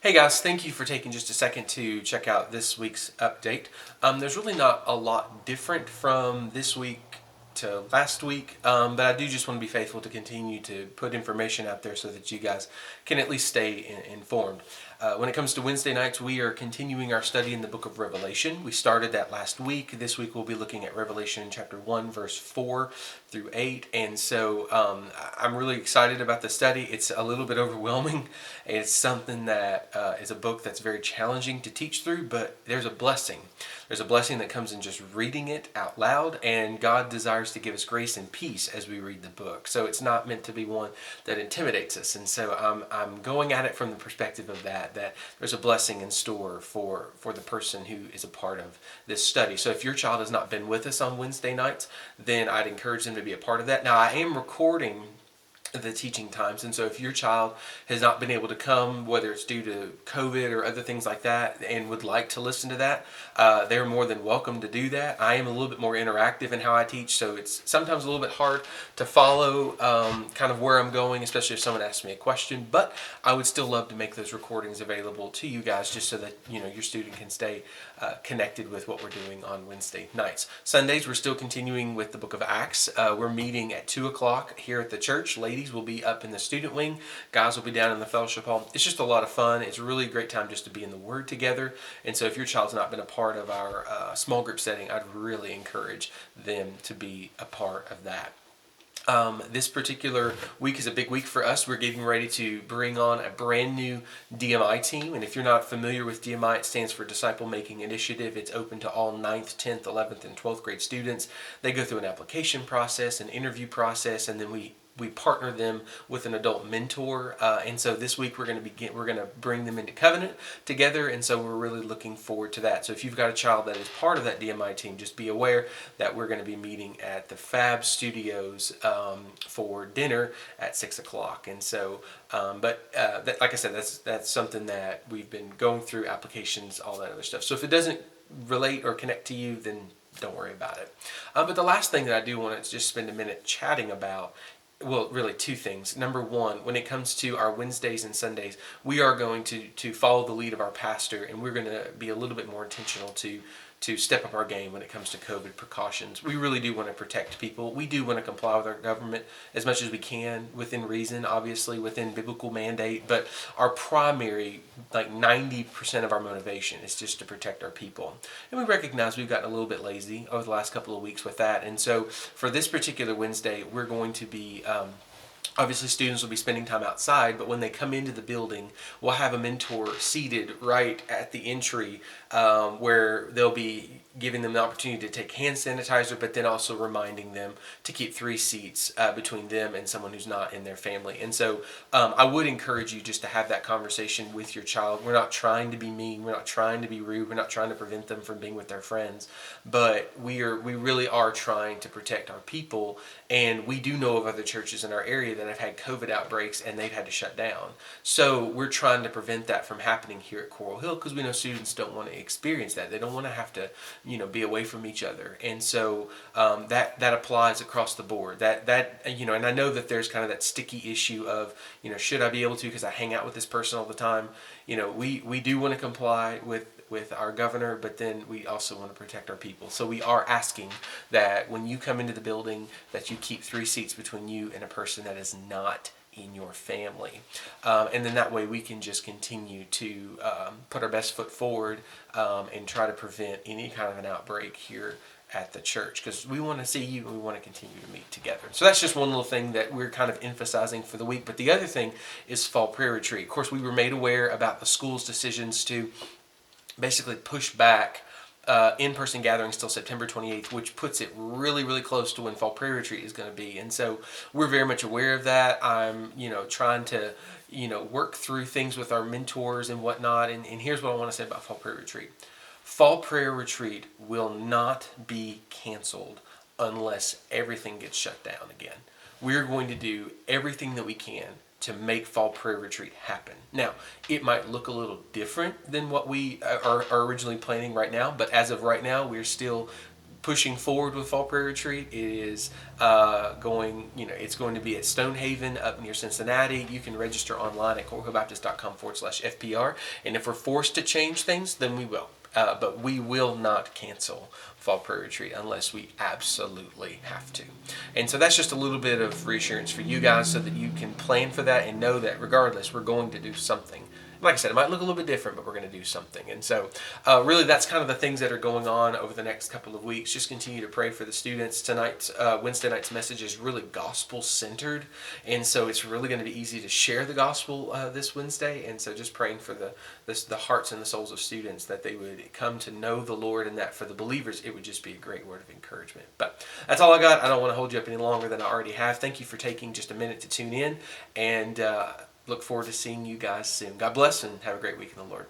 Hey guys, thank you for taking just a second to check out this week's update. There's really not a lot different from this week to last week, but I do just want to be faithful to continue to put information out there so that you guys can at least stay informed. When it comes to Wednesday nights, we are continuing our study in the book of Revelation. We started that last week. This week we'll be looking at Revelation chapter 1, verse 4 through 8. And so I'm really excited about the study. It's a little bit overwhelming. It's something that is a book that's very challenging to teach through, but there's a blessing. There's a blessing that comes in just reading it out loud, and God desires to give us grace and peace as we read the book. So it's not meant to be one that intimidates us. And so I'm going at it from the perspective of that there's a blessing in store for the person who is a part of this study. So if your child has not been with us on Wednesday nights, then I'd encourage them to be a part of that. Now, I am recording the teaching times, and so if your child has not been able to come, whether it's due to COVID or other things like that, and would like to listen to that, they're more than welcome to do that. I am a little bit more interactive in how I teach, so it's sometimes a little bit hard to follow kind of where I'm going, especially if someone asks me a question, but I would still love to make those recordings available to you guys just so that your student can stay connected with what we're doing on Wednesday nights. Sundays, we're still continuing with the book of Acts. We're meeting at 2 o'clock here at the church. Ladies will be up in the student wing. Guys will be down in the fellowship hall. It's just a lot of fun. It's a really great time just to be in the Word together. And so if your child's not been a part of our small group setting, I'd really encourage them to be a part of that. This particular week is a big week for us. We're getting ready to bring on a brand new DMI team. And if you're not familiar with DMI, it stands for Disciple Making Initiative. It's open to all 9th, 10th, 11th, and 12th grade students. They go through an application process, an interview process, and then we partner them with an adult mentor, and so this week we're going to bring them into covenant together, and so we're really looking forward to that. So if you've got a child that is part of that DMI team, just be aware that we're going to be meeting at the Fab Studios for dinner at 6 o'clock. And so, that, like I said, that's something that we've been going through, applications, all that other stuff. So if it doesn't relate or connect to you, then don't worry about it. But the last thing that I do want to just spend a minute chatting about, well, really two things. Number one, when it comes to our Wednesdays and Sundays, we are going to follow the lead of our pastor, and we're going to be a little bit more intentional to step up our game when it comes to COVID precautions. We really do want to protect people. We do want to comply with our government as much as we can, within reason, obviously, within biblical mandate. But our primary, like 90% of our motivation is just to protect our people. And we recognize we've gotten a little bit lazy over the last couple of weeks with that. And so for this particular Wednesday, we're going to be obviously, students will be spending time outside, but when they come into the building, we'll have a mentor seated right at the entry, where they'll be giving them the opportunity to take hand sanitizer, but then also reminding them to keep 3 seats between them and someone who's not in their family. And so I would encourage you just to have that conversation with your child. We're not trying to be mean. We're not trying to be rude. We're not trying to prevent them from being with their friends. But we really are trying to protect our people. And we do know of other churches in our area that have had COVID outbreaks and they've had to shut down. So we're trying to prevent that from happening here at Coral Hill, because we know students don't want to experience that. They don't want to have to be away from each other. And so that applies across the board. And I know that there's kind of that sticky issue of, should I be able to, because I hang out with this person all the time. We do want to comply with our governor, but then we also want to protect our people. So we are asking that when you come into the building, that you keep 3 seats between you and a person that is not in your family. And then that way we can just continue to put our best foot forward and try to prevent any kind of an outbreak here at the church, because we want to see you and we want to continue to meet together. So that's just one little thing that we're kind of emphasizing for the week. But the other thing is fall prayer retreat. Of course, we were made aware about the school's decisions to basically push back in-person gatherings till September 28th, which puts it really, really close to when fall prayer retreat is going to be. And so we're very much aware of that. I'm, trying to, work through things with our mentors and whatnot. And here's what I want to say about fall prayer retreat. Fall prayer retreat will not be canceled unless everything gets shut down again. We're going to do everything that we can to make fall prayer retreat happen. Now, it might look a little different than what we are originally planning right now, but as of right now, we're still pushing forward with Fall Prayer Retreat. It is it's going to be at Stonehaven up near Cincinnati. You can register online at corehillbaptist.com/FPR. And if we're forced to change things, then we will. But we will not cancel Fall Prayer Retreat unless we absolutely have to. And so that's just a little bit of reassurance for you guys so that you can plan for that and know that regardless, we're going to do something. Like I said, it might look a little bit different, but we're going to do something. And so really that's kind of the things that are going on over the next couple of weeks. Just continue to pray for the students. Wednesday night's message is really gospel-centered. And so it's really going to be easy to share the gospel this Wednesday. And so just praying for the hearts and the souls of students that they would come to know the Lord, and that for the believers it would just be a great word of encouragement. But that's all I got. I don't want to hold you up any longer than I already have. Thank you for taking just a minute to tune in, and look forward to seeing you guys soon. God bless and have a great week in the Lord.